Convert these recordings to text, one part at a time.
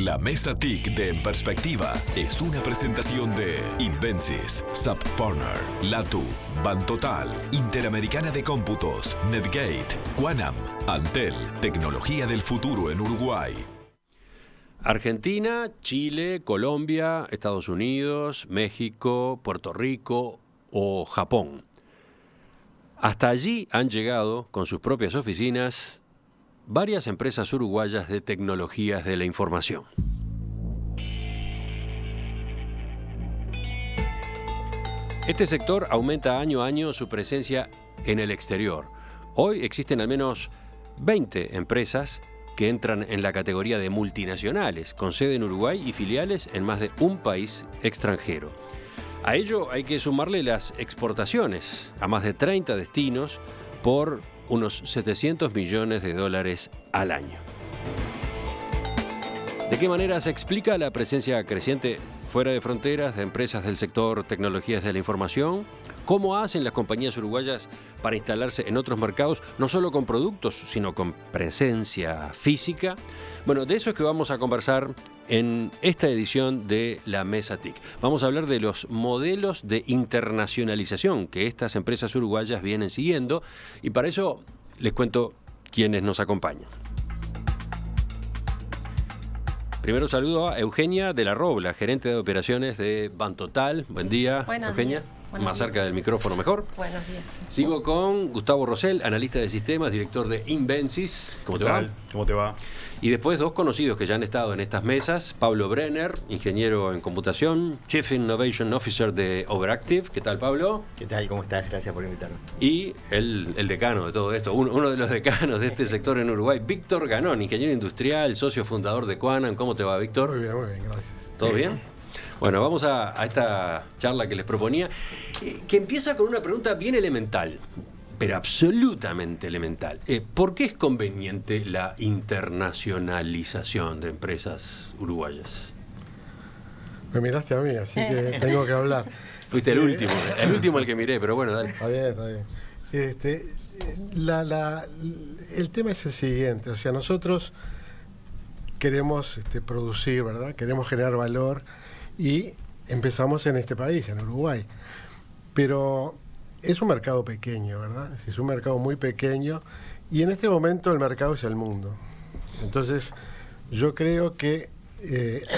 La Mesa TIC de En Perspectiva es una presentación de Invensis, SAP Partner, Latu, Bantotal, Interamericana de Cómputos, Netgate, Quanam, Antel, Tecnología del Futuro en Uruguay. Argentina, Chile, Colombia, Estados Unidos, México, Puerto Rico o Japón. Hasta allí han llegado, con sus propias oficinas, varias empresas uruguayas de tecnologías de la información. Este sector aumenta año a año su presencia en el exterior. Hoy existen al menos 20 empresas que entran en la categoría de multinacionales, con sede en Uruguay y filiales en más de un país extranjero. A ello hay que sumarle las exportaciones a más de 30 destinos por unos 700 millones de dólares al año. ¿De qué manera se explica la presencia creciente fuera de fronteras de empresas del sector tecnologías de la información? ¿Cómo hacen las compañías uruguayas para instalarse en otros mercados, no solo con productos, sino con presencia física? Bueno, de eso es que vamos a conversar en esta edición de La Mesa TIC. Vamos a hablar de los modelos de internacionalización que estas empresas uruguayas vienen siguiendo, y para eso les cuento quiénes nos acompañan. Primero saludo a Eugenia de la Robla, gerente de operaciones de Bantotal. Buen día, Buenos Eugenia. días. Más cerca del micrófono mejor. Buenos días. Sigo con Gustavo Rosell, analista de sistemas, director de Invensis. ¿Cómo te va? ¿Cómo te va? Y después dos conocidos que ya han estado en estas mesas. Pablo Brenner, ingeniero en computación, Chief Innovation Officer de Overactive. ¿Qué tal, Pablo? ¿Qué tal? ¿Cómo estás? Gracias por invitarme. Y el decano de todo esto, uno de los decanos de este sector en Uruguay, Víctor Ganón, ingeniero industrial, socio fundador de Quanam. ¿Cómo te va, Víctor? Muy bien, gracias. ¿Todo bien? Bueno, vamos a esta charla que les proponía, que empieza con una pregunta bien elemental, pero absolutamente elemental. ¿Por qué es conveniente la internacionalización de empresas uruguayas? Me miraste a mí, así que tengo que hablar. Fuiste el último el que miré, pero bueno, dale. Está bien. El tema es el siguiente, o sea, nosotros queremos producir, ¿verdad? Queremos generar valor y empezamos en este país, en Uruguay. Pero es un mercado pequeño, ¿verdad? Es un mercado muy pequeño y en este momento el mercado es el mundo. Entonces, yo creo que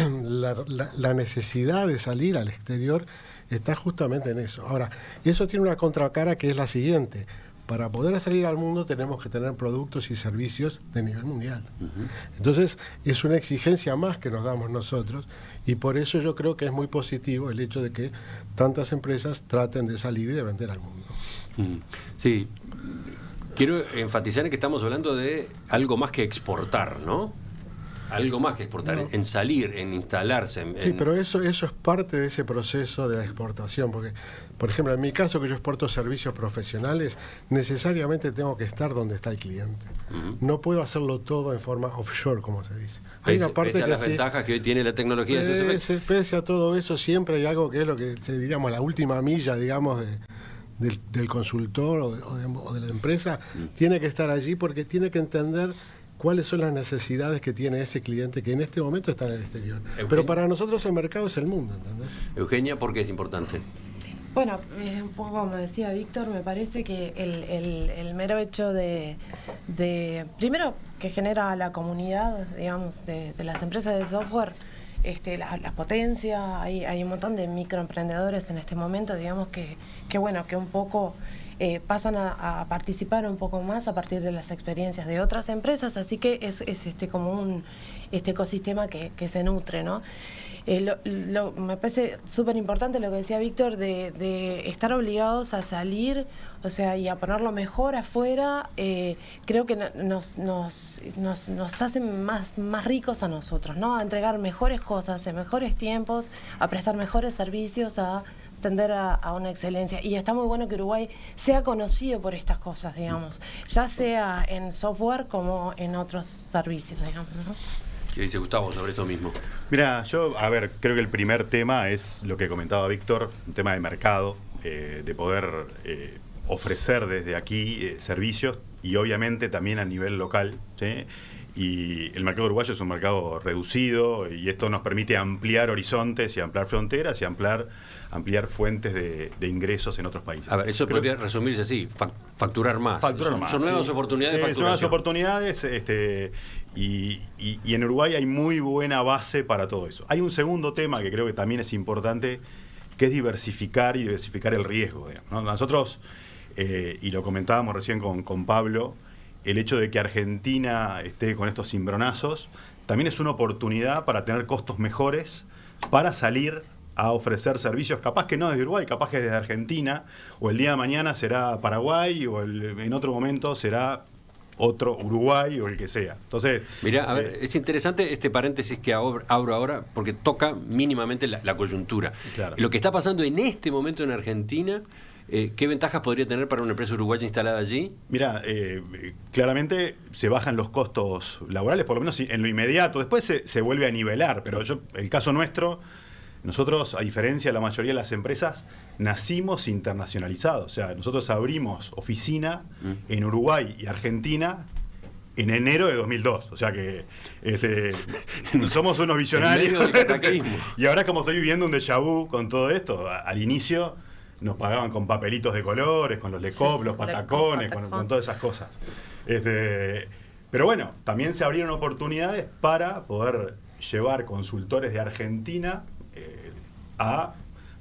la necesidad de salir al exterior está justamente en eso. Ahora, eso tiene una contracara que es la siguiente. Para poder salir al mundo tenemos que tener productos y servicios de nivel mundial. Uh-huh. Entonces, es una exigencia más que nos damos nosotros y por eso yo creo que es muy positivo el hecho de que tantas empresas traten de salir y de vender al mundo. Uh-huh. Sí, quiero enfatizar en que estamos hablando de algo más que exportar, ¿no? Algo más que exportar, no. En salir, en instalarse. Sí, pero eso es parte de ese proceso de la exportación, porque, por ejemplo, en mi caso que yo exporto servicios profesionales, necesariamente tengo que estar donde está el cliente. Uh-huh. No puedo hacerlo todo en forma offshore, como se dice. Hay una parte pese a que las ventajas que hoy tiene la tecnología. Pese a todo eso, siempre hay algo que es lo que diríamos la última milla, digamos, del consultor o de la empresa. Tiene que estar allí porque tiene que entender cuáles son las necesidades que tiene ese cliente que en este momento está en el exterior. Eugenia. Pero para nosotros el mercado es el mundo, ¿entendés? Eugenia, ¿por qué es importante? Bueno, un poco como decía Víctor, me parece que el mero hecho de primero, que genera la comunidad, digamos, de las empresas de software, la potencia, hay un montón de microemprendedores en este momento, digamos, que un poco pasan a participar un poco más a partir de las experiencias de otras empresas, así que es como un ecosistema que se nutre, ¿no? Me parece súper importante lo que decía Víctor de estar obligados a salir, o sea, y a poner lo mejor afuera. Creo que nos hace más ricos a nosotros, ¿no? A entregar mejores cosas en mejores tiempos, a prestar mejores servicios, a tender a una excelencia. Y está muy bueno que Uruguay sea conocido por estas cosas, digamos, ya sea en software como en otros servicios, digamos, ¿no? ¿Qué dice Gustavo sobre esto mismo? Mira, creo que el primer tema es lo que comentaba Víctor, un tema de mercado, de poder ofrecer desde aquí servicios y obviamente también a nivel local, ¿sí? Y el mercado uruguayo es un mercado reducido y esto nos permite ampliar horizontes y ampliar fronteras y ampliar fuentes de ingresos en otros países. A ver, eso podría resumirse así, facturar más. Son nuevas oportunidades de facturación. Nuevas oportunidades y en Uruguay hay muy buena base para todo eso. Hay un segundo tema que creo que también es importante, que es diversificar el riesgo. ¿No? Nosotros, y lo comentábamos recién con Pablo, el hecho de que Argentina esté con estos cimbronazos también es una oportunidad para tener costos mejores, para salir a ofrecer servicios, capaz que no desde Uruguay, capaz que desde Argentina, o el día de mañana será Paraguay, o en otro momento será otro Uruguay o el que sea. Entonces, mirá, a ver, es interesante este paréntesis que abro ahora, porque toca mínimamente la coyuntura. Claro. Lo que está pasando en este momento en Argentina, ¿qué ventajas podría tener para una empresa uruguaya instalada allí? Mira, claramente se bajan los costos laborales, por lo menos en lo inmediato. Después se vuelve a nivelar, pero el caso nuestro, nosotros, a diferencia de la mayoría de las empresas, nacimos internacionalizados. O sea, nosotros abrimos oficina en Uruguay y Argentina en enero de 2002. O sea que somos unos visionarios. En medio del cataclismo. Y ahora, como estoy viviendo un déjà vu con todo esto, al inicio nos pagaban con papelitos de colores, con los lecop, los patacones, con todas esas cosas. Pero bueno, también se abrieron oportunidades para poder llevar consultores de Argentina a,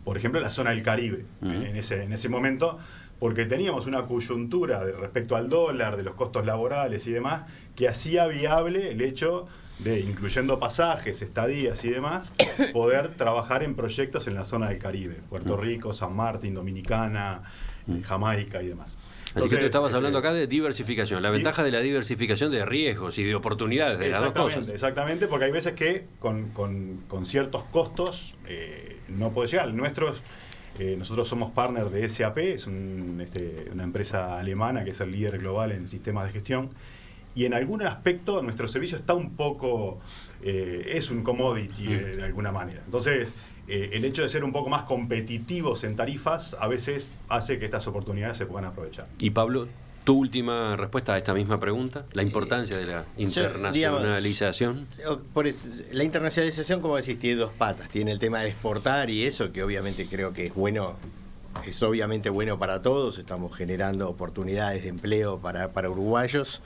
por ejemplo, la zona del Caribe, en ese momento, porque teníamos una coyuntura respecto al dólar, de los costos laborales y demás, que hacía viable el hecho de, incluyendo pasajes, estadías y demás, poder trabajar en proyectos en la zona del Caribe, Puerto Rico, San Martín, Dominicana, Jamaica y demás. Así que tú estabas hablando acá de diversificación, la ventaja de la diversificación de riesgos y de oportunidades, de las dos cosas. Exactamente, porque hay veces que con ciertos costos no puede llegar. Nosotros somos partner de SAP, es una empresa alemana que es el líder global en sistemas de gestión, y en algún aspecto nuestro servicio está un poco, es un commodity de alguna manera. Entonces, el hecho de ser un poco más competitivos en tarifas a veces hace que estas oportunidades se puedan aprovechar. Y Pablo, tu última respuesta a esta misma pregunta, la importancia de la internacionalización. La internacionalización, como decís, tiene dos patas. Tiene el tema de exportar y eso, que obviamente creo que es bueno, es obviamente bueno para todos. Estamos generando oportunidades de empleo para uruguayos,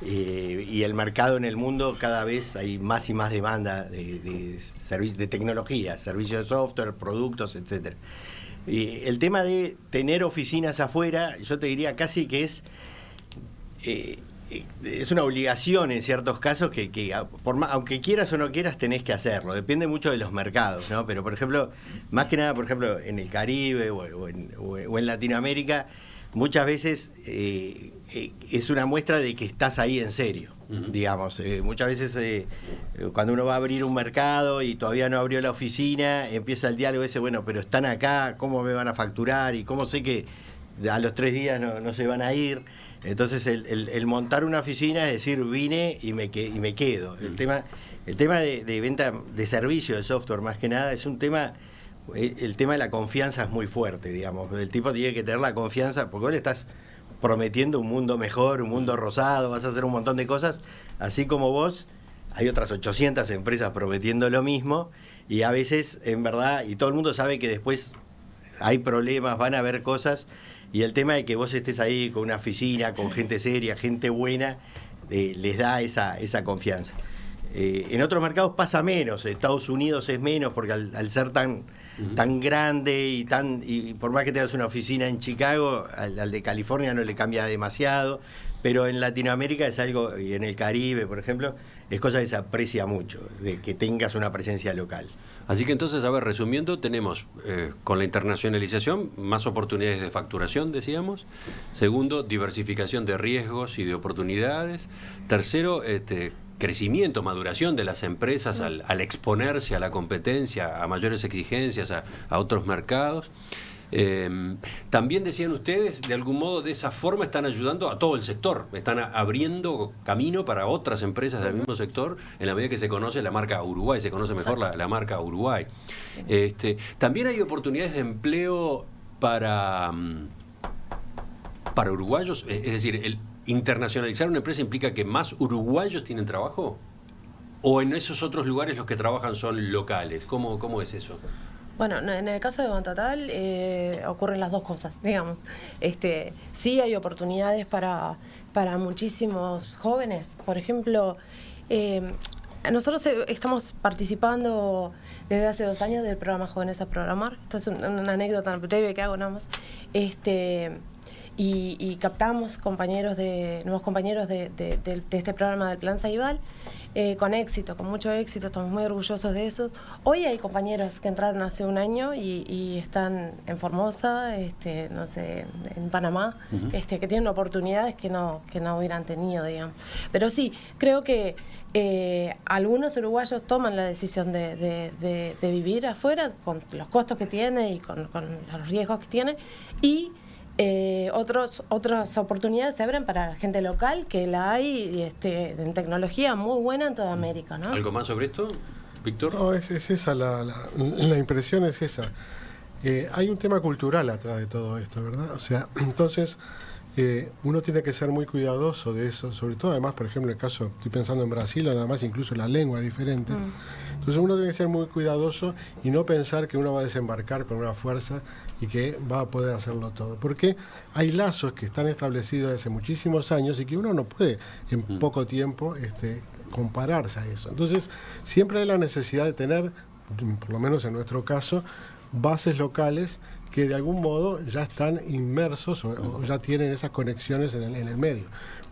y el mercado en el mundo, cada vez hay más y más demanda de tecnología, servicios de software, productos, etcétera. Y el tema de tener oficinas afuera, yo te diría casi que es una obligación en ciertos casos que aunque quieras o no quieras, tenés que hacerlo. Depende mucho de los mercados, ¿no? Pero, por ejemplo, más que nada, por ejemplo, en el Caribe o en Latinoamérica, muchas veces es una muestra de que estás ahí en serio, digamos. Muchas veces cuando uno va a abrir un mercado y todavía no abrió la oficina, empieza el diálogo ese, bueno, pero están acá, ¿cómo me van a facturar? Y cómo sé que a los 3 días no se van a ir. Entonces el montar una oficina es decir, vine y me quedo. El tema de venta de servicio de software, más que nada, es un tema. El tema de la confianza es muy fuerte, digamos. El tipo tiene que tener la confianza, porque vos le estás prometiendo un mundo mejor, un mundo rosado, vas a hacer un montón de cosas. Así como vos, hay otras 800 empresas prometiendo lo mismo, y a veces, en verdad, y todo el mundo sabe que después hay problemas, van a haber cosas, y el tema de que vos estés ahí con una oficina, con gente seria, gente buena, les da esa confianza. En otros mercados pasa menos. Estados Unidos es menos, porque al ser tan grande y por más que tengas una oficina en Chicago, al de California no le cambia demasiado, pero en Latinoamérica es algo, y en el Caribe, por ejemplo, es cosa que se aprecia mucho, de que tengas una presencia local. Así que entonces, a ver, resumiendo, tenemos con la internacionalización más oportunidades de facturación, decíamos. Segundo, diversificación de riesgos y de oportunidades. Tercero, crecimiento, maduración de las empresas al exponerse a la competencia, a mayores exigencias, a otros mercados. También decían ustedes, de algún modo, de esa forma están ayudando a todo el sector, están abriendo camino para otras empresas del mismo sector, en la medida que se conoce la marca Uruguay, se conoce mejor la marca Uruguay. Sí. También hay oportunidades de empleo para uruguayos, es decir, ¿internacionalizar una empresa implica que más uruguayos tienen trabajo? ¿O en esos otros lugares los que trabajan son locales? ¿Cómo es eso? Bueno, en el caso de Bantotal ocurren las dos cosas, digamos. Sí hay oportunidades para muchísimos jóvenes. Por ejemplo, nosotros estamos participando desde hace 2 años del programa Jóvenes a Programar. Esto es una anécdota breve que hago nada más. Y captamos nuevos compañeros de este programa del Plan Ceibal con éxito, con mucho éxito, estamos muy orgullosos de eso. Hoy hay compañeros que entraron hace 1 año y están en Formosa, no sé, en Panamá, que tienen oportunidades que no hubieran tenido, digamos. Pero sí, creo que algunos uruguayos toman la decisión de vivir afuera con los costos que tiene y con los riesgos que tiene, y otras oportunidades se abren para la gente local, que la hay en tecnología muy buena en toda América, ¿no? ¿Algo más sobre esto, Víctor? No, es esa, la impresión es esa. Hay un tema cultural atrás de todo esto, ¿verdad? O sea, entonces uno tiene que ser muy cuidadoso de eso, sobre todo además, por ejemplo, en el caso, estoy pensando en Brasil, además incluso la lengua es diferente. Entonces uno tiene que ser muy cuidadoso y no pensar que uno va a desembarcar con una fuerza y que va a poder hacerlo todo. Porque hay lazos que están establecidos hace muchísimos años y que uno no puede en poco tiempo compararse a eso. Entonces siempre hay la necesidad de tener, por lo menos en nuestro caso, bases locales que de algún modo ya están inmersos o ya tienen esas conexiones en el medio.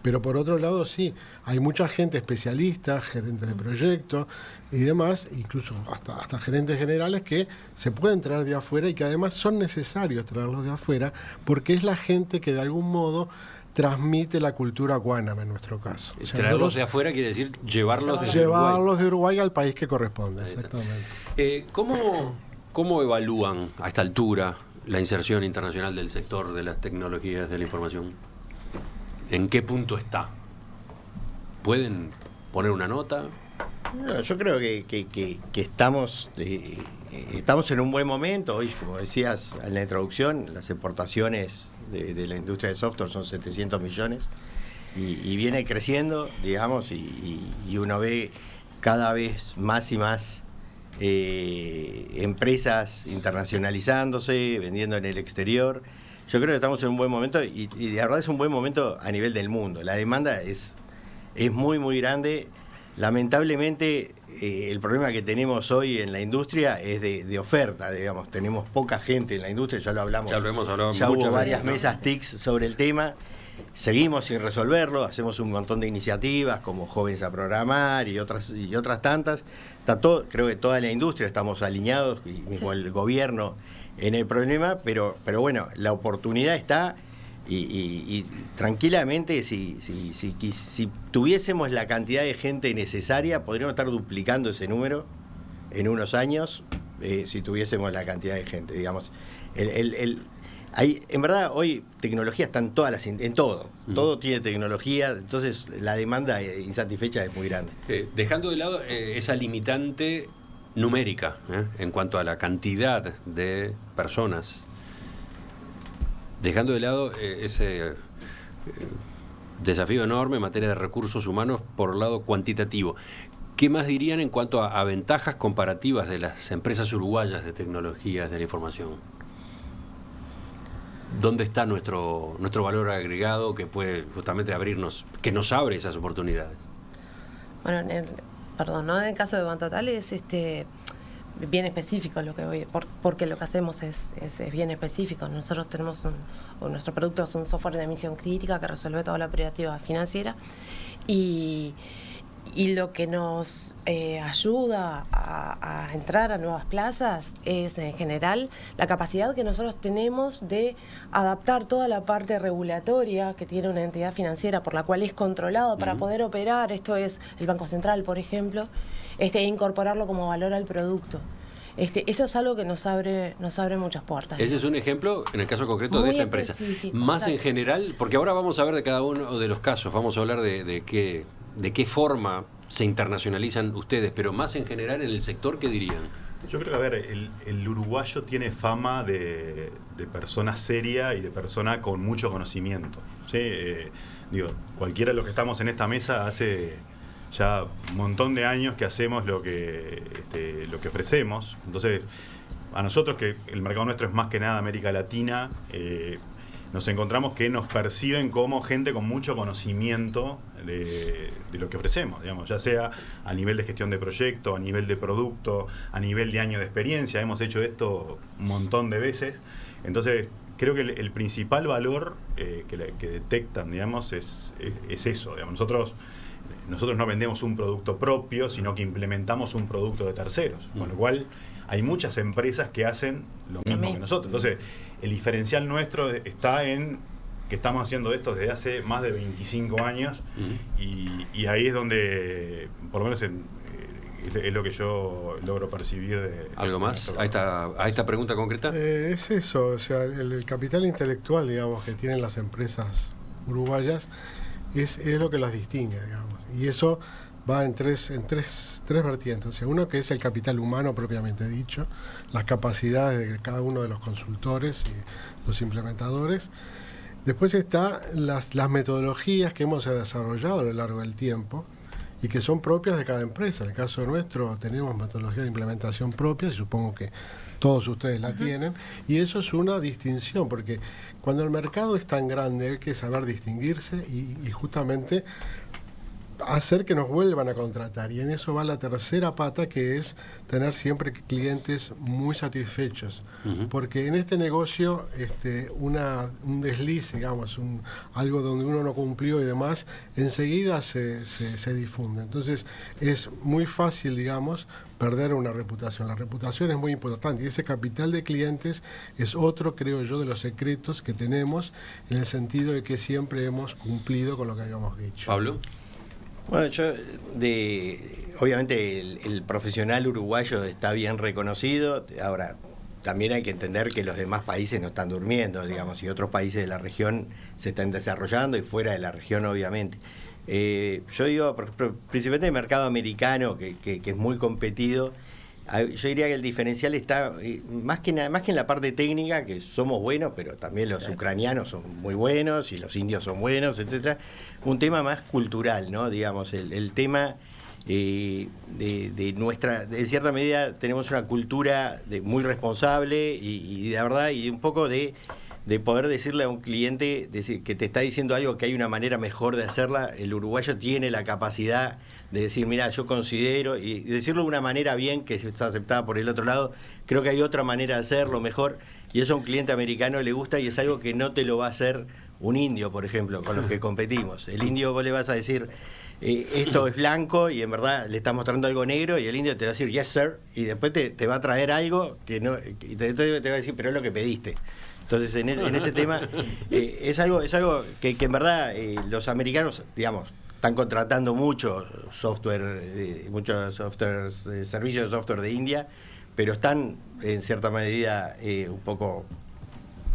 Pero por otro lado sí, hay mucha gente especialista, gerentes de proyectos y demás, incluso hasta gerentes generales que se pueden traer de afuera y que además son necesarios traerlos de afuera porque es la gente que de algún modo transmite la cultura guanam en nuestro caso. O sea, traerlos de afuera quiere decir llevarlos de Uruguay al país que corresponde, exactamente. ¿Cómo evalúan a esta altura la inserción internacional del sector de las tecnologías de la información? ¿En qué punto está? ¿Pueden poner una nota? No, yo creo que estamos en un buen momento. Hoy, como decías en la introducción, las exportaciones de la industria de software son 700 millones y viene creciendo, digamos, y uno ve cada vez más y más empresas internacionalizándose, vendiendo en el exterior. Yo creo que estamos en un buen momento y de verdad es un buen momento a nivel del mundo. La demanda es muy, muy grande. Lamentablemente, el problema que tenemos hoy en la industria es de oferta, digamos. Tenemos poca gente en la industria, ya lo hablamos. Ya hubo varias mesas TICs sobre el tema. Seguimos sin resolverlo, hacemos un montón de iniciativas como Jóvenes a Programar y otras tantas. Creo que toda la industria estamos alineados, y mismo el gobierno, en el problema, pero bueno, la oportunidad está y tranquilamente si tuviésemos la cantidad de gente necesaria, podríamos estar duplicando ese número en unos años, si tuviésemos la cantidad de gente, digamos. En verdad, hoy tecnología está en todo tiene tecnología, entonces la demanda insatisfecha es muy grande. Dejando de lado esa limitante numérica en cuanto a la cantidad de personas, dejando de lado ese desafío enorme en materia de recursos humanos por el lado cuantitativo, ¿qué más dirían en cuanto a ventajas comparativas de las empresas uruguayas de tecnologías de la información? ¿Dónde está nuestro valor agregado que puede justamente abrirnos, que nos abre esas oportunidades? Bueno, en el caso de Bantotal es bien específico lo que voy, porque lo que hacemos es bien específico. Nosotros tenemos nuestro producto es un software de emisión crítica que resuelve toda la operativa financiera y lo que nos ayuda a entrar a nuevas plazas es en general la capacidad que nosotros tenemos de adaptar toda la parte regulatoria que tiene una entidad financiera por la cual es controlado para poder operar. Esto es el Banco Central, por ejemplo, e incorporarlo como valor al producto. Eso es algo que nos abre muchas puertas. Ese es un ejemplo, en el caso concreto de esta empresa. Más exacto. En general, porque ahora vamos a ver de cada uno de los casos, vamos a hablar de qué forma se internacionalizan ustedes, pero más en general en el sector, ¿qué dirían? Yo creo que, a ver, el uruguayo tiene fama de persona seria y de persona con mucho conocimiento, ¿sí? digo, cualquiera de los que estamos en esta mesa hace ya un montón de años que hacemos lo que ofrecemos. Entonces, a nosotros, que el mercado nuestro es más que nada América Latina, nos encontramos que nos perciben como gente con mucho conocimiento de lo que ofrecemos, digamos, ya sea a nivel de gestión de proyecto, a nivel de producto, a nivel de año de experiencia. Hemos hecho esto un montón de veces. Entonces, creo que el principal valor que detectan, digamos, es eso. Digamos. Nosotros no vendemos un producto propio, sino que implementamos un producto de terceros, con lo cual hay muchas empresas que hacen lo mismo que nosotros. Entonces, el diferencial nuestro está en que estamos haciendo esto desde hace más de 25 años y ahí es donde, por lo menos es lo que yo logro percibir de... ¿Algo más a esta pregunta concreta? Es eso, o sea, el capital intelectual, digamos, que tienen las empresas uruguayas es lo que las distingue, digamos. Y eso va en tres vertientes. O sea, uno que es el capital humano propiamente dicho, las capacidades de cada uno de los consultores y los implementadores. Después está las metodologías que hemos desarrollado a lo largo del tiempo y que son propias de cada empresa. En el caso nuestro tenemos metodología de implementación propia, y supongo que todos ustedes la tienen, y eso es una distinción, porque cuando el mercado es tan grande hay que saber distinguirse y justamente hacer que nos vuelvan a contratar, y en eso va la tercera pata, que es tener siempre clientes muy satisfechos, porque en este negocio un desliz, digamos, algo donde uno no cumplió y demás, enseguida se difunde. Entonces es muy fácil, digamos, perder una reputación. La reputación es muy importante y ese capital de clientes es otro, creo yo, de los secretos que tenemos, en el sentido de que siempre hemos cumplido con lo que habíamos dicho. Pablo. Bueno, obviamente el profesional uruguayo está bien reconocido. Ahora, también hay que entender que los demás países no están durmiendo, digamos, y otros países de la región se están desarrollando, y fuera de la región, obviamente. Yo digo, por ejemplo, principalmente el mercado americano, que es muy competido. Yo diría que el diferencial está más que en la parte técnica, que somos buenos, pero también los ucranianos son muy buenos y los indios son buenos, etcétera. Un tema más cultural, ¿no? Digamos, el tema de nuestra, en cierta medida tenemos una cultura muy responsable y de verdad, y un poco de poder decirle a un cliente que te está diciendo algo, que hay una manera mejor de hacerla. El uruguayo tiene la capacidad de decir, mira, yo considero, y decirlo de una manera bien, que está aceptada por el otro lado. Creo que hay otra manera de hacerlo mejor, y eso a un cliente americano le gusta, y es algo que no te lo va a hacer un indio, por ejemplo, con los que competimos. El indio, vos le vas a decir, esto es blanco, y en verdad le estás mostrando algo negro, y el indio te va a decir, yes sir, y después te va a traer algo que no, y te va a decir, pero es lo que pediste. Entonces, en ese tema, es algo que en verdad los americanos, digamos, están contratando muchos servicios de software de India, pero están en cierta medida un poco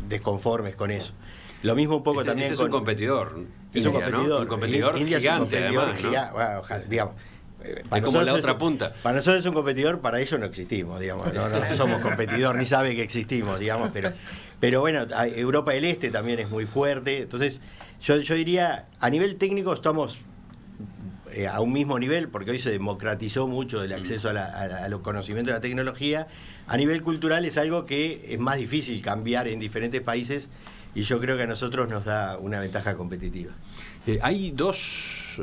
desconformes con eso. Lo mismo un poco también es un competidor. Es un competidor, ¿no? Un competidor India gigante, es un competidor además, ¿no? gigante, ojalá, digamos. Es como la otra punta. Para nosotros es un competidor, para ellos no existimos, digamos. No somos competidor, ni sabe que existimos, digamos. Pero bueno, Europa del Este también es muy fuerte. Entonces, yo diría, a nivel técnico estamos a un mismo nivel, porque hoy se democratizó mucho el acceso a los conocimientos de la tecnología. A nivel cultural es algo que es más difícil cambiar en diferentes países, y yo creo que a nosotros nos da una ventaja competitiva. Hay dos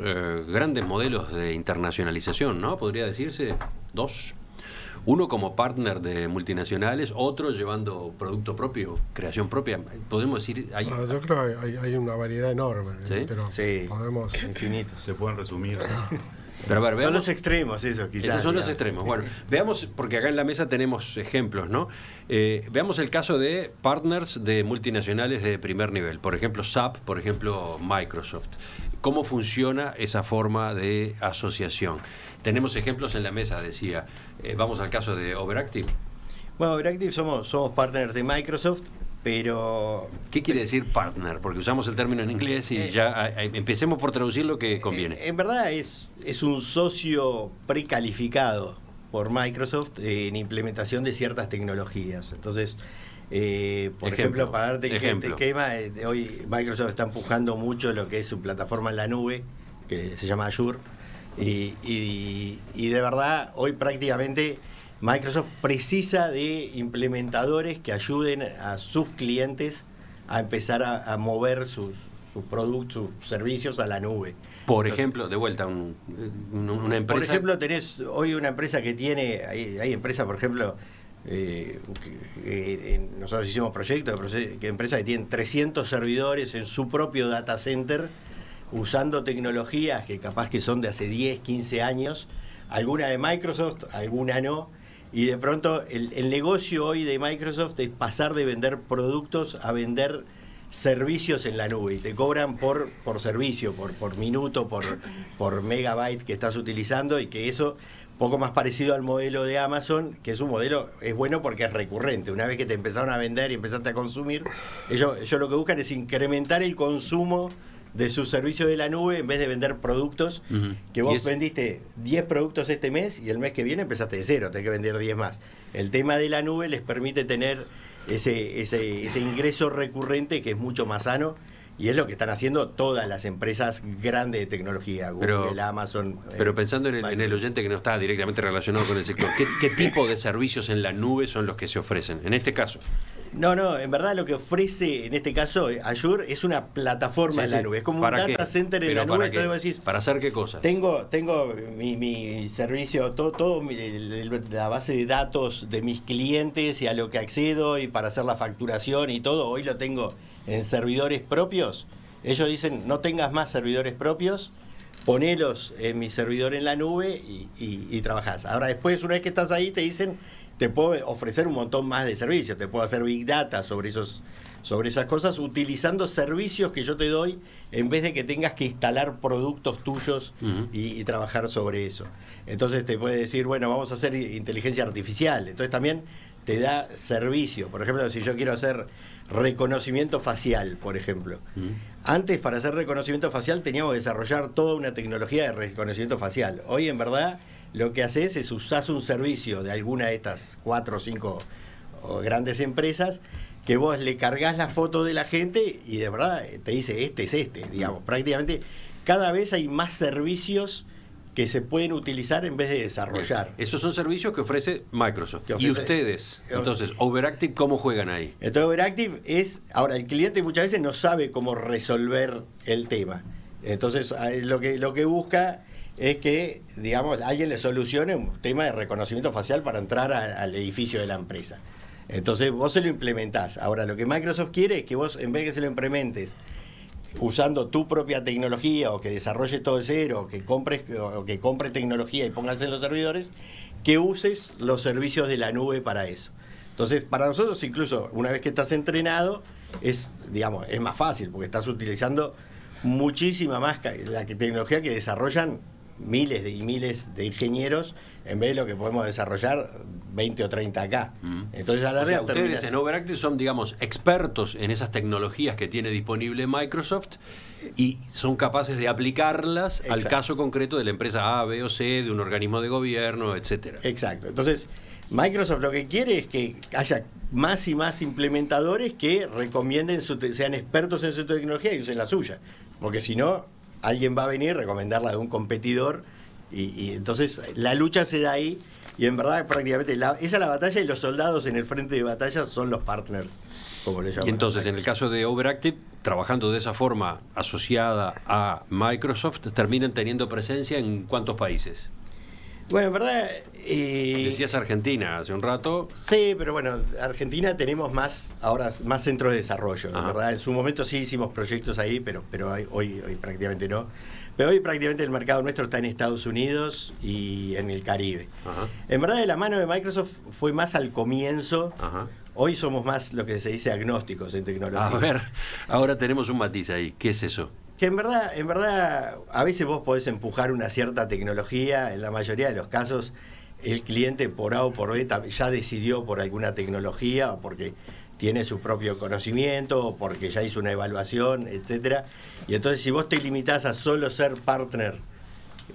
grandes modelos de internacionalización, ¿no? Podría decirse, dos. Uno como partner de multinacionales, otro llevando producto propio, creación propia. Podemos decir... yo creo que hay una variedad enorme, ¿sí? Pero sí, podemos... infinitos. Se pueden resumir. Pero a ver, son los extremos, eso quizás. Esos son los extremos. Bueno, veamos, porque acá en la mesa tenemos ejemplos, ¿no? Veamos el caso de partners de multinacionales de primer nivel. Por ejemplo, SAP, por ejemplo, Microsoft. ¿Cómo funciona esa forma de asociación? Tenemos ejemplos en la mesa, decía. Vamos al caso de Overactive. Bueno, Overactive somos partners de Microsoft, pero... ¿Qué quiere decir partner? Porque usamos el término en inglés y ya empecemos por traducir lo que conviene. En verdad es un socio precalificado por Microsoft en implementación de ciertas tecnologías. Entonces, Por ejemplo, para darte el esquema, hoy Microsoft está empujando mucho lo que es su plataforma en la nube, que se llama Azure, y de verdad hoy prácticamente Microsoft precisa de implementadores que ayuden a sus clientes a empezar a mover sus productos, sus servicios a la nube. Por ejemplo, de vuelta, una empresa... Por ejemplo, tenés hoy una empresa que tiene, hay empresas, por ejemplo, nosotros hicimos proyectos de empresas que tienen 300 servidores en su propio data center, usando tecnologías que capaz que son de hace 10, 15 años, alguna de Microsoft, alguna no, y de pronto el negocio hoy de Microsoft es pasar de vender productos a vender servicios en la nube, y te cobran por servicio, por minuto, por megabyte que estás utilizando, y que eso, poco más parecido al modelo de Amazon, que es un modelo, es bueno porque es recurrente. Una vez que te empezaron a vender y empezaste a consumir, ellos lo que buscan es incrementar el consumo de sus servicios de la nube en vez de vender productos que vos vendiste 10 productos este mes y el mes que viene empezaste de cero, tenés que vender 10 más. El tema de la nube les permite tener ese ingreso recurrente que es mucho más sano, y es lo que están haciendo todas las empresas grandes de tecnología, Google, Amazon. Pero pensando en el oyente que no está directamente relacionado con el sector, ¿qué tipo de servicios en la nube son los que se ofrecen en este caso? No, en verdad lo que ofrece en este caso Azure es una plataforma en la nube, es como un data center en la nube. Entonces vos decís, ¿para hacer qué cosas? Tengo mi servicio, la base de datos de mis clientes y a lo que accedo, y para hacer la facturación y todo, hoy lo tengo en servidores propios. Ellos dicen, no tengas más servidores propios, ponelos en mi servidor en la nube y trabajás. Ahora después, una vez que estás ahí, te dicen, te puedo ofrecer un montón más de servicios, te puedo hacer Big Data sobre esas cosas, utilizando servicios que yo te doy, en vez de que tengas que instalar productos tuyos y trabajar sobre eso. Entonces te puede decir, bueno, vamos a hacer inteligencia artificial. Entonces también te da servicio. Por ejemplo, si yo quiero hacer reconocimiento facial, por ejemplo. Antes, para hacer reconocimiento facial, teníamos que desarrollar toda una tecnología de reconocimiento facial. Hoy, en verdad, lo que haces es usás un servicio de alguna de estas 4 o 5 grandes empresas, que vos le cargas la foto de la gente y de verdad te dice, este es este, digamos. Prácticamente cada vez hay más servicios que se pueden utilizar en vez de desarrollar. Esos son servicios que ofrece Microsoft. ¿Y ustedes? Entonces, Overactive, ¿cómo juegan ahí? Entonces, Overactive es... Ahora, el cliente muchas veces no sabe cómo resolver el tema. Entonces, lo que busca es que, digamos, alguien le solucione un tema de reconocimiento facial para entrar al edificio de la empresa. Entonces, vos se lo implementás. Ahora, lo que Microsoft quiere es que vos, en vez de que se lo implementes usando tu propia tecnología, o que desarrolles todo de cero, o que compre tecnología y pongas en los servidores, que uses los servicios de la nube para eso. Entonces, para nosotros, incluso una vez que estás entrenado, es más fácil, porque estás utilizando muchísima más la tecnología que desarrollan miles de ingenieros, en vez de lo que podemos desarrollar 20 o 30 acá. Entonces, a la larga, ustedes en Overactive son, digamos, expertos en esas tecnologías que tiene disponible Microsoft, y son capaces de aplicarlas al caso concreto de la empresa A, B o C, de un organismo de gobierno, etcétera. Exacto. Entonces, Microsoft lo que quiere es que haya más y más implementadores que recomienden, sean expertos en su tecnología y usen la suya. Porque si no, alguien va a venir a recomendarla de un competidor, y entonces la lucha se da ahí, y en verdad prácticamente esa es la batalla, y los soldados en el frente de batalla son los partners, como le llaman. Y entonces, en el caso de Overactive, trabajando de esa forma asociada a Microsoft, terminan teniendo presencia en ¿cuántos países? Bueno, en verdad... Decías Argentina hace un rato. Sí, pero bueno, Argentina tenemos más centros de desarrollo, ¿verdad? En su momento sí hicimos proyectos ahí, pero hoy prácticamente no. Pero hoy prácticamente el mercado nuestro está en Estados Unidos y en el Caribe. En verdad, de la mano de Microsoft fue más al comienzo. Hoy somos más lo que se dice agnósticos en tecnología. A ver, ahora tenemos un matiz ahí. ¿Qué es eso? Que en verdad, a veces vos podés empujar una cierta tecnología. En la mayoría de los casos, el cliente por A o por B ya decidió por alguna tecnología, o porque tiene su propio conocimiento, o porque ya hizo una evaluación, etcétera. Y entonces, si vos te limitás a solo ser partner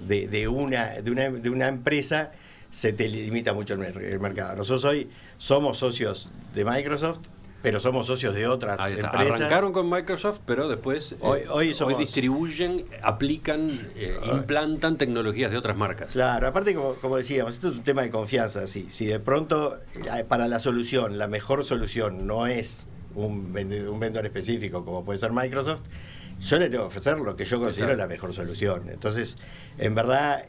de una empresa, se te limita mucho el mercado. Nosotros hoy somos socios de Microsoft, pero somos socios de otras empresas. Arrancaron con Microsoft, pero después hoy distribuyen, aplican, implantan tecnologías de otras marcas. Claro, aparte como decíamos, esto es un tema de confianza. Si de pronto para la solución, la mejor solución no es un vendedor específico como puede ser Microsoft, yo le tengo que ofrecer lo que yo considero la mejor solución. Entonces, en verdad,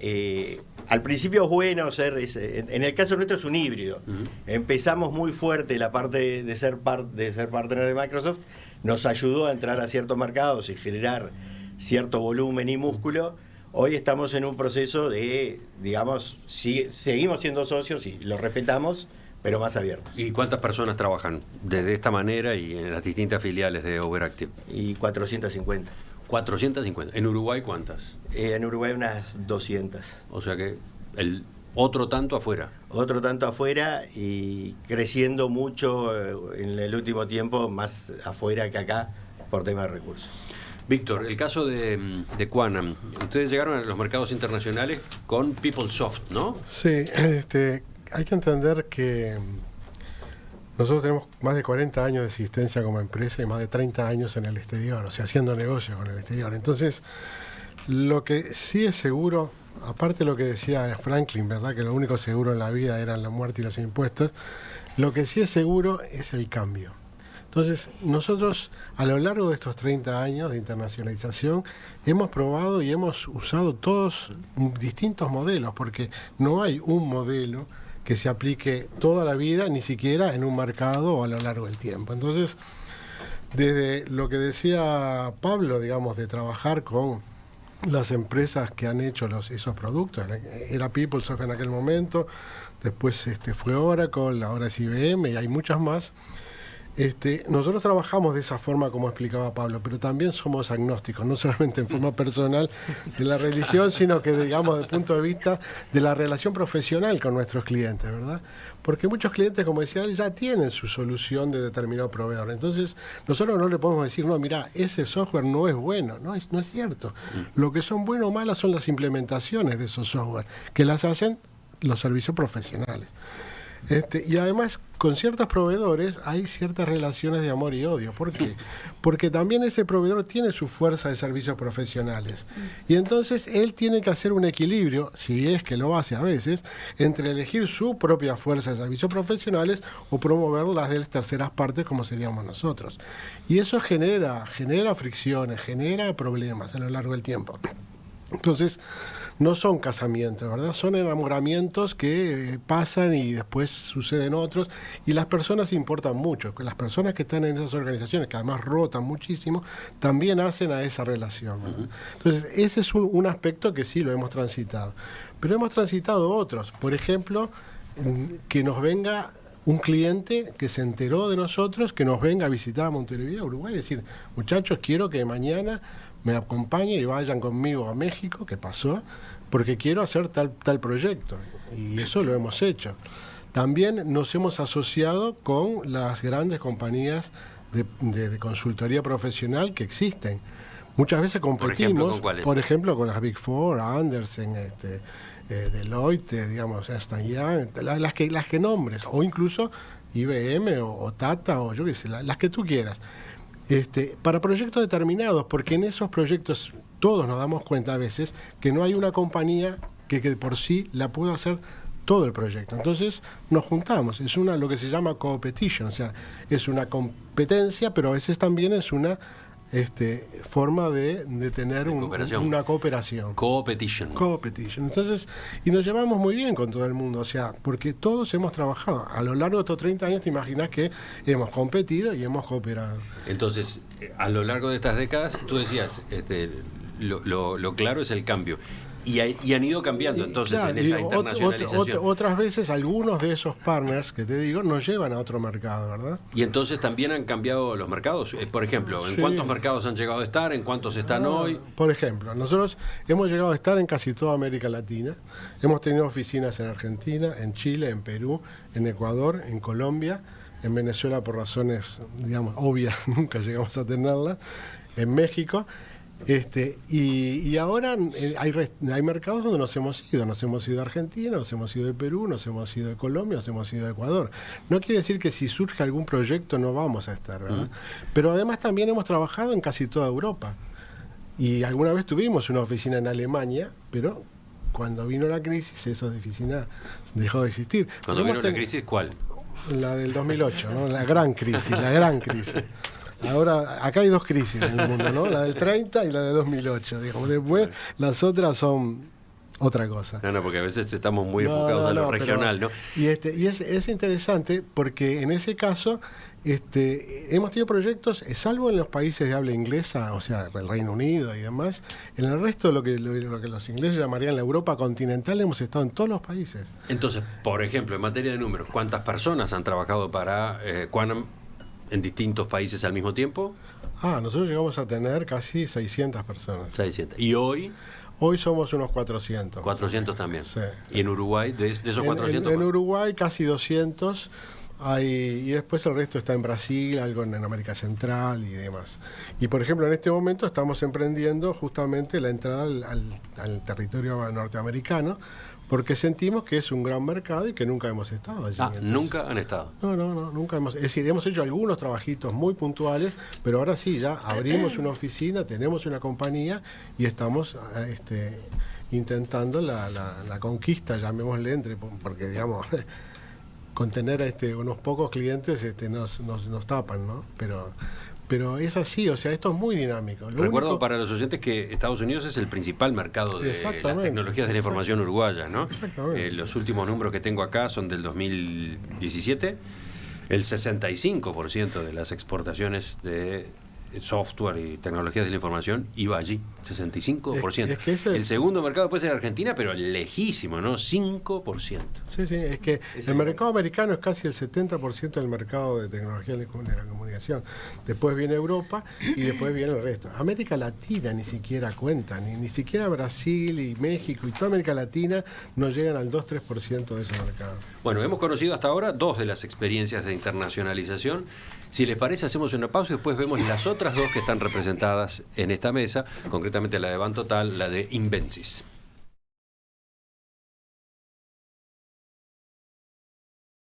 al principio es bueno en el caso nuestro es un híbrido. Empezamos muy fuerte la parte de ser partner de Microsoft, nos ayudó a entrar a ciertos mercados y generar cierto volumen y músculo. Hoy estamos en un proceso de, digamos, seguimos siendo socios y lo respetamos, pero más abiertos. ¿Y cuántas personas trabajan de esta manera y en las distintas filiales de Overactive? Y 450. 450. ¿En Uruguay cuántas? En Uruguay unas 200. O sea que el otro tanto afuera. Otro tanto afuera y creciendo mucho en el último tiempo, más afuera que acá, por temas de recursos. Víctor, el caso de Quanam. Ustedes llegaron a los mercados internacionales con PeopleSoft, ¿no? Sí, hay que entender que nosotros tenemos más de 40 años de existencia como empresa y más de 30 años en el exterior, o sea, haciendo negocios con el exterior. Entonces, lo que sí es seguro, aparte de lo que decía Franklin, ¿verdad? Que lo único seguro en la vida eran la muerte y los impuestos, lo que sí es seguro es el cambio. Entonces, nosotros a lo largo de estos 30 años de internacionalización hemos probado y hemos usado todos distintos modelos, porque no hay un modelo que se aplique toda la vida, ni siquiera en un mercado o a lo largo del tiempo. Entonces, desde lo que decía Pablo, digamos, de trabajar con las empresas que han hecho esos productos, era PeopleSoft en aquel momento, después fue Oracle, ahora es IBM y hay muchas más. Nosotros trabajamos de esa forma como explicaba Pablo, pero también somos agnósticos, no solamente en forma personal de la religión, sino que digamos desde el punto de vista de la relación profesional con nuestros clientes, ¿verdad? Porque muchos clientes, como decía él, ya tienen su solución de determinado proveedor. Entonces, nosotros no le podemos decir, no, mira, ese software no es bueno, no es cierto. Lo que son buenos o malas son las implementaciones de esos software, que las hacen los servicios profesionales. Y además, con ciertos proveedores hay ciertas relaciones de amor y odio. ¿Por qué? Porque también ese proveedor tiene su fuerza de servicios profesionales. Y entonces él tiene que hacer un equilibrio, si es que lo hace a veces, entre elegir su propia fuerza de servicios profesionales o promover las de las terceras partes como seríamos nosotros. Y eso genera fricciones, genera problemas a lo largo del tiempo. Entonces, no son casamientos, ¿verdad? Son enamoramientos que pasan y después suceden otros, y las personas importan mucho. Las personas que están en esas organizaciones, que además rotan muchísimo, también hacen a esa relación, ¿verdad? Entonces, ese es un aspecto que sí lo hemos transitado. Pero hemos transitado otros. Por ejemplo, que nos venga un cliente que se enteró de nosotros, que nos venga a visitar a Montevideo, Uruguay, y decir, muchachos, quiero que mañana me acompañen y vayan conmigo a México, que pasó, porque quiero hacer tal proyecto. Y eso lo hemos hecho. También nos hemos asociado con las grandes compañías de consultoría profesional que existen. Muchas veces competimos, por ejemplo, con las Big Four, Andersen, Deloitte, digamos, Ernst & Young, las que nombres, o incluso IBM o Tata, o yo qué sé, las que tú quieras. Para proyectos determinados, porque en esos proyectos todos nos damos cuenta a veces que no hay una compañía que por sí la pueda hacer todo el proyecto. Entonces nos juntamos, es lo que se llama co-petition, o sea, es una competencia, pero a veces también es una forma de tener una cooperación. Co-petition. Entonces, y nos llevamos muy bien con todo el mundo, o sea, porque todos hemos trabajado. A lo largo de estos 30 años te imaginas que hemos competido y hemos cooperado. Entonces, a lo largo de estas décadas, tú decías, lo claro es el cambio. Y han ido cambiando entonces, claro, en esa internacionalización. Otras veces algunos de esos partners que te digo nos llevan a otro mercado, ¿verdad? Y entonces también han cambiado los mercados. Por ejemplo, ¿en cuántos mercados han llegado a estar? ¿En cuántos están hoy? Por ejemplo, nosotros hemos llegado a estar en casi toda América Latina. Hemos tenido oficinas en Argentina, en Chile, en Perú, en Ecuador, en Colombia, en Venezuela por razones, digamos, obvias, nunca llegamos a tenerlas, en México. Y ahora hay mercados donde nos hemos ido de Argentina, nos hemos ido de Perú, nos hemos ido de Colombia, nos hemos ido de Ecuador. No quiere decir que si surge algún proyecto no vamos a estar, ¿verdad? Pero además también hemos trabajado en casi toda Europa. Y alguna vez tuvimos una oficina en Alemania, pero cuando vino la crisis, esa oficina dejó de existir. Cuando vino la crisis, ¿cuál? La del 2008, ¿no? La gran crisis. Ahora, acá hay dos crisis en el mundo, ¿no? La del 30 y la del 2008, digamos. Después, las otras son otra cosa. No, porque a veces estamos muy enfocados en lo regional, ¿no? Y es interesante porque en ese caso hemos tenido proyectos, salvo en los países de habla inglesa, o sea, el Reino Unido y demás, en el resto lo que los ingleses llamarían la Europa continental, hemos estado en todos los países. Entonces, por ejemplo, en materia de números, ¿cuántas personas han trabajado para Quanam en distintos países al mismo tiempo? Nosotros llegamos a tener casi 600 personas. 600. ¿Y hoy? Hoy somos unos 400. 400 también. Sí. ¿Y en Uruguay, de esos 400? En Uruguay casi 200. Y después el resto está en Brasil, algo en América Central y demás. Y por ejemplo, en este momento estamos emprendiendo justamente la entrada al territorio norteamericano, porque sentimos que es un gran mercado y que nunca hemos estado allí. Entonces, ¿nunca han estado? No, nunca hemos. Es decir, hemos hecho algunos trabajitos muy puntuales, pero ahora sí, ya abrimos una oficina, tenemos una compañía y estamos intentando la conquista, llamémosle, porque digamos, con tener unos pocos clientes nos tapan, ¿no? Pero es así, o sea, esto es muy dinámico. Recuerdo para los oyentes que Estados Unidos es el principal mercado de las tecnologías de la información uruguaya, ¿no? Exactamente. Los últimos números que tengo acá son del 2017. El 65% de las exportaciones de software y tecnologías de la información iba allí, 65%. Es que el segundo mercado puede ser Argentina, pero lejísimo, ¿no? 5%. Sí, es que el mercado americano es casi el 70% del mercado de tecnología de la comunicación. Después viene Europa y después viene el resto. América Latina ni siquiera cuenta, ni siquiera Brasil y México y toda América Latina no llegan al 2-3% de ese mercado. Bueno, hemos conocido hasta ahora dos de las experiencias de internacionalización. Si les parece, hacemos una pausa y después vemos las otras dos que están representadas en esta mesa, concretamente la de Bantotal, la de Invencis.